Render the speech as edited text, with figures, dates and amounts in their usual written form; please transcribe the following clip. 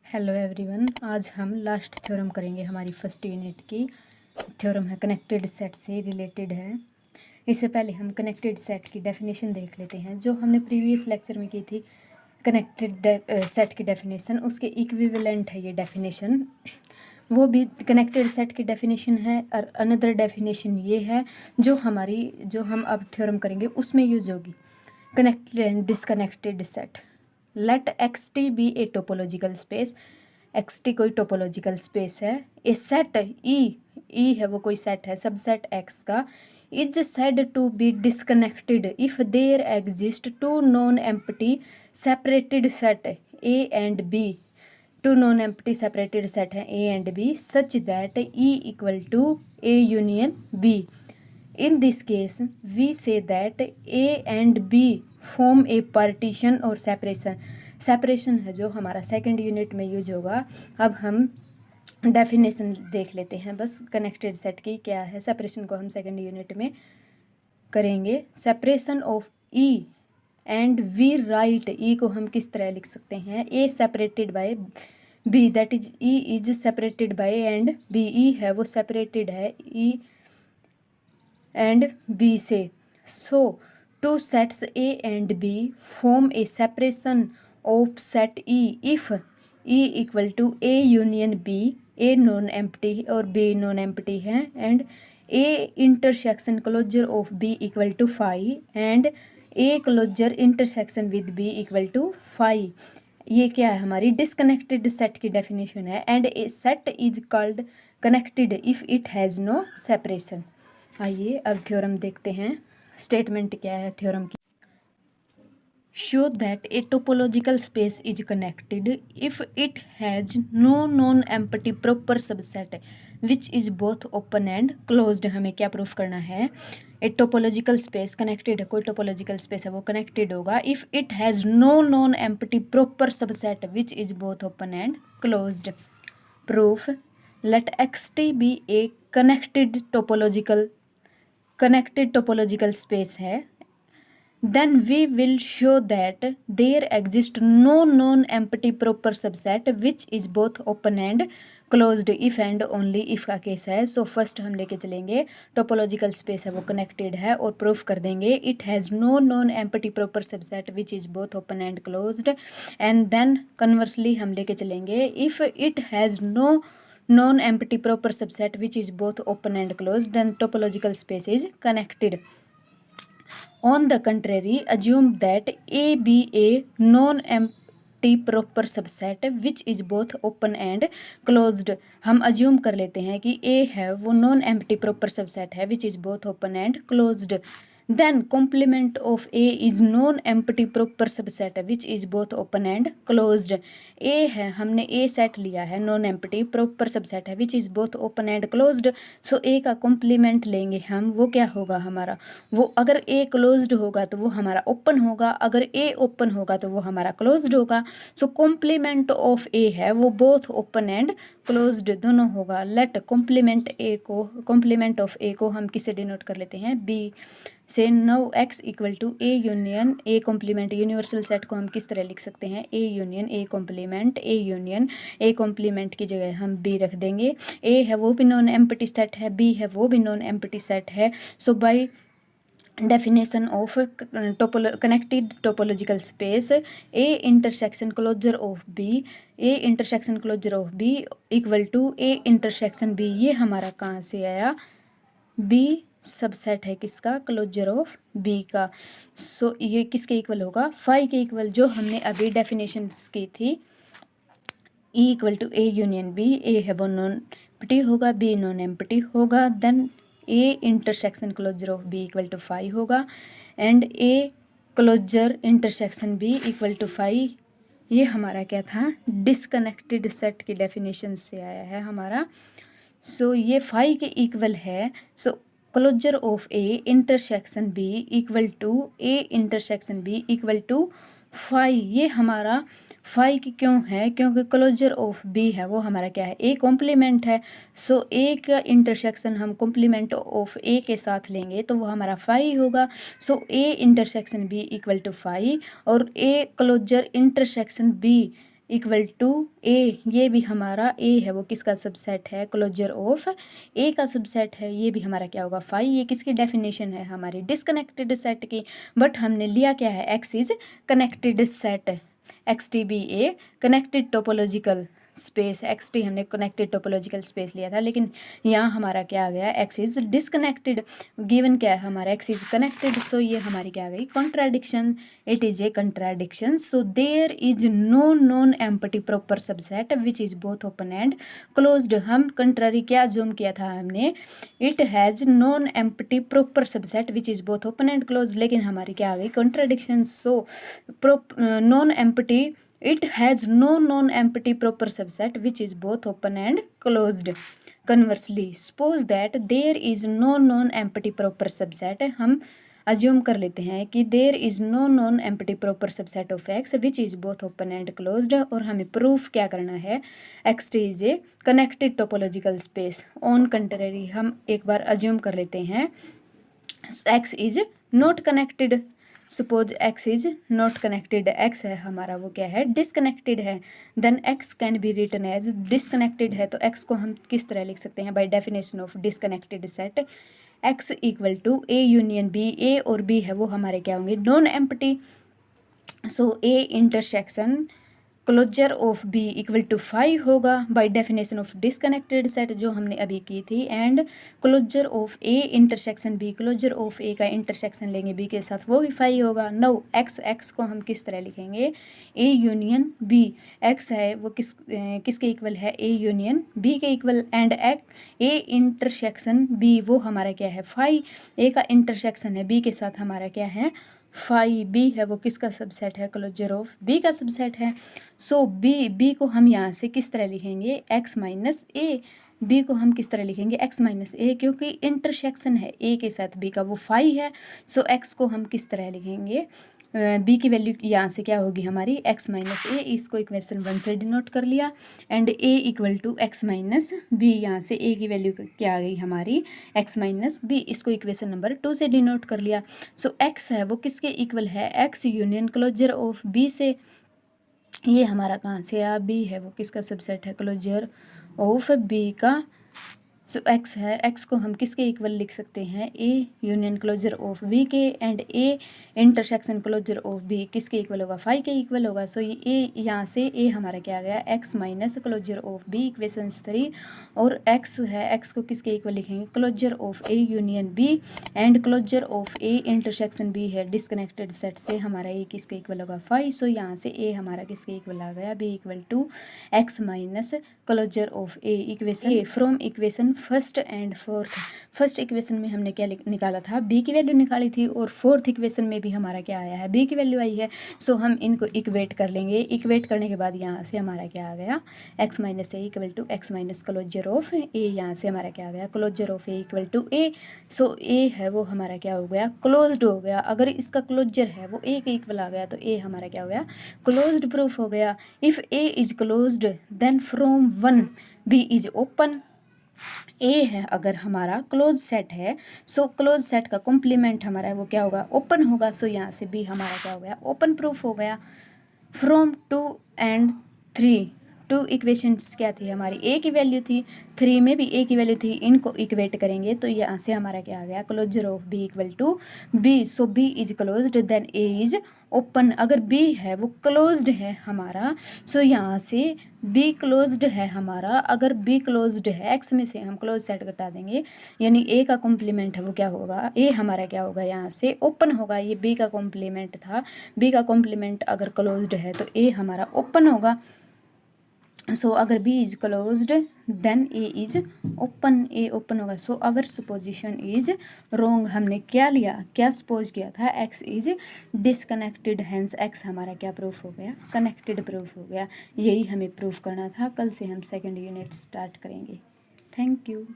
Hello everyone, आज हम last theorem करेंगे। हमारी फर्स्ट यूनिट की थ्योरम है, कनेक्टेड सेट से रिलेटेड है। इससे पहले हम कनेक्टेड सेट की डेफिनेशन देख लेते हैं, जो हमने प्रीवियस लेक्चर में की थी। कनेक्टेड सेट की डेफिनेशन उसके इक्विवेलेंट है ये डेफिनेशन, वो भी कनेक्टेड सेट की डेफिनेशन है। और अनदर डेफिनेशन ये है जो हम अब थ्योरम करेंगे उसमें यूज होगी। Connected and disconnected set. Let X T be a topological space. X T कोई टोपोलॉजिकल स्पेस है। ए सेट ई है, वो कोई सेट है, सबसेट एक्स का। Is said to be disconnected if there exist two non empty separated set A and B. Two non empty separated set है A and B such that E equal to A union B. In this case, we say that A and B form a partition और separation। separation है जो हमारा second unit में use होगा। अब हम definition देख लेते हैं बस कनेक्टेड सेट की क्या है। सेपरेशन को हम सेकेंड यूनिट में करेंगे। Separation of E and we write E को हम किस तरह लिख सकते हैं, A separated by B, that is E is separated by and B. E है वो सेपरेटेड है ई एंड बी से। So two sets A and B form a separation of set E if E equal to A union B. A non empty और B non empty है, and A intersection closure of B equal to five and A closure intersection with B equal to five. ये क्या है, हमारी disconnected set की definition है। And a set is called connected if it has no separation. आइए अब theorem देखते हैं। स्टेटमेंट क्या है थ्योरम की। Show that a topological space is connected if it has no non empty proper subset which is both open and closed. हमें क्या proof करना है, ए टोपोलॉजिकल स्पेस कनेक्टेड है, कोई टोपोलॉजिकल स्पेस है वो कनेक्टेड होगा if it has no non empty proper subset which is both open and closed. Proof, let X T be a connected topological space है, then we will show that there exists no non-empty proper subset which is both open and closed if and only if का case है। So first हम लेके चलेंगे topological space है वो connected है और प्रूफ कर देंगे it has no non empty proper subset which is both open and closed. And then conversely हम लेके चलेंगे if it has no non-empty proper subset which is both open and closed, then topological space is connected. On the contrary, assume that A be a non-empty proper subset which is both open and closed। हम assume कर लेते हैं कि A है वो non-empty proper subset है which is both open and closed। then complement of A is non-empty proper subset which is both open and closed। A है, हमने A सेट लिया है, नॉन एम्प्टी प्रॉपर सबसेट है विच is both open and closed. So A का complement लेंगे हम, वो क्या होगा हमारा, वो अगर A क्लोज्ड होगा तो वो हमारा ओपन होगा, अगर A ओपन होगा तो वो हमारा क्लोज्ड होगा। सो कॉम्प्लीमेंट ऑफ A है वो बोथ ओपन एंड क्लोज्ड दोनों होगा। लेट कॉम्प्लीमेंट ऑफ A को हम किससे डिनोट कर लेते हैं, B से। Now X equal to A union A complement, universal set को हम किस तरह लिख सकते हैं, A union A complement. A union A complement की जगह हम बी रख देंगे। ए है वो भी नॉन एम्प्टी सेट है, बी है वो भी नॉन एम्प्टी सेट है। सो bye definition of connected topological space, A intersection closure of B, A intersection closure of B equal to A intersection B। ये हमारा कहाँ से आया, B सबसेट है किसका, क्लोजर ऑफ बी का। सो ये किसके इक्वल होगा, फाई के इक्वल, जो हमने अभी डेफिनेशन की थी। E equal to A union B, A है वो नॉन एम्प्टी होगा, बी नॉन एम्प्टी होगा, then A intersection closure of B equal to phi होगा and A closure intersection B equal to phi. ये हमारा क्या था, डिसकनेक्टेड सेट की डेफिनेशन से आया है हमारा। सो ये फाई के इक्वल है। So closure of A intersection B equal to A intersection B equal to phi. ये हमारा फाई की क्यों है, क्योंकि क्लोजर ऑफ बी है वो हमारा क्या है, ए कॉम्प्लीमेंट है। सो ए का इंटरसेक्शन हम कॉम्प्लीमेंट ऑफ ए के साथ लेंगे तो वो हमारा फाई होगा। So A intersection B equal to phi और A closure intersection B equal to A, ये भी हमारा ए है वो किसका सबसेट है, क्लोजर ऑफ ए का सबसेट है, ये भी हमारा क्या होगा फाई। ये किसकी डेफिनेशन है, हमारी डिसकनेक्टेड सेट की, बट हमने लिया क्या है, X is connected set, X T be a connected topological space, X T हमने कनेक्टेड टोपोलॉजिकल स्पेस लिया था, लेकिन यहाँ हमारा क्या आ गया, एक्स इज डिसकनेक्टेड, गिवन क्या है हमारा एक्स इज कनेक्टेड, सो ये हमारी क्या आ गई contradiction, it is a contradiction. So there is no non empty proper subset which is both open and closed. हम कंट्रारी क्या जूम किया था हमने, it has non empty proper subset which is both open and close, लेकिन हमारी क्या आ गई contradiction. So non empty, it has no non-empty proper subset which is both open and closed. Conversely, suppose that there is no non-empty proper subset, हम assume कर लेते हैं कि there is no non empty proper subset of X which is both open and closed, और हमें proof क्या करना है, X T is a connected topological space. On contrary हम एक बार अज्यूम कर लेते हैं X is not connected, suppose X is not connected, X है हमारा वो क्या है डिसकनेक्टेड है, then X can be written as disconnected है, तो एक्स को हम किस तरह लिख सकते हैं, by definition of disconnected set X equal to A union B, A और बी है वो हमारे क्या होंगे non empty, so A intersection closure of B equal to five होगा by definition of disconnected set जो हमने अभी की थी, and closure of A intersection B, closure of A का इंटरसेक्शन लेंगे बी के साथ वो भी फाइव होगा। नो एक्स को हम किस तरह लिखेंगे, ए यूनियन बी, एक्स है वो किसके इक्वल है, ए यूनियन बी के equal, and A intersection B वो हमारा क्या है फाइव, ए का इंटरसेक्शन है बी के साथ हमारा क्या है फाइव, बी है वो किसका सबसेट है, क्लोजर ऑफ बी का सबसेट है। सो बी को हम यहाँ से किस तरह लिखेंगे, एक्स माइनस ए, बी को हम किस तरह लिखेंगे एक्स माइनस ए, क्योंकि इंटरसेक्शन है ए के साथ बी का वो फाइव है, सो एक्स को हम किस तरह लिखेंगे, बी की वैल्यू यहाँ से क्या होगी हमारी एक्स माइनस ए, इसको इक्वेशन 1 से डिनोट कर लिया, and A equal to X minus B, यहाँ से ए की वैल्यू क्या आ गई हमारी एक्स माइनस बी, इसको इक्वेशन नंबर 2 से डिनोट कर लिया। सो एक्स है वो किसके इक्वल है, X union closure of B से, ये हमारा कहाँ से आया, बी है वो किसका सबसेट है, क्लोजर ऑफ बी का। सो एक्स है, एक्स को हम किसके इक्वल लिख सकते हैं, A union closure of B के, and A intersection closure of B किसके इक्वल होगा, फाइव के इक्वल होगा। सो ये ए यहाँ से ए हमारा क्या आ गया X minus closure of B equation 3, और एक्स है एक्स को किसके इक्वल लिखेंगे, closure of A union B, and closure of A intersection B है डिसकनेक्टेड सेट से हमारा ए किसके इक्वल होगा फाइव। सो यहाँ से ए हमारा किसके इक्वल आ गया, B equal to X minus closure of A equation A from equation first and fourth. First equation में हमने क्या निकाला था, बी की वैल्यू निकाली थी, और फोर्थ इक्वेशन में भी हमारा क्या आया है, बी की वैल्यू आई है। सो हम इनको इक्वेट कर लेंगे, इक्वेट करने के बाद यहाँ से हमारा क्या आ गया, X minus A equal to X minus closure of A, यहाँ से हमारा क्या आ गया closure of A equal to A. So A है वो हमारा क्या हो गया क्लोज्ड हो गया, अगर इसका क्लोजर है वो ए के इक्वल आ गया तो ए हमारा क्या हो गया क्लोज्ड प्रूफ हो गया। If A is closed then from one B is open, A है अगर हमारा क्लोज सेट है, सो क्लोज सेट का कॉम्प्लीमेंट हमारा वो क्या होगा ओपन होगा, सो यहाँ से बी हमारा क्या हो गया ओपन प्रूफ हो गया। फ्रॉम 2 एंड 3, 2 इक्वेशंस क्या थी हमारी, ए की वैल्यू थी, 3 में भी ए की वैल्यू थी, इनको इक्वेट करेंगे तो यहाँ से हमारा क्या आ गया closure of B equal to B. So B is closed then A is open, अगर बी है वो क्लोज्ड है हमारा, सो यहाँ से बी क्लोज्ड है हमारा, अगर बी क्लोज्ड है एक्स में से हम क्लोज सेट घटा देंगे, यानी ए का कॉम्प्लीमेंट है वो क्या होगा, ए हमारा क्या होगा यहाँ से ओपन होगा, ये बी का कॉम्प्लीमेंट था, बी का कॉम्प्लीमेंट अगर क्लोज्ड है तो ए हमारा ओपन होगा। सो अगर B is closed then A is open, A open होगा। So our supposition is wrong, हमने क्या लिया, क्या सपोज किया था X is disconnected, hence X हमारा क्या प्रूफ हो गया कनेक्टेड प्रूफ हो गया। यही हमें प्रूफ करना था, कल से हम सेकंड यूनिट स्टार्ट करेंगे। Thank you.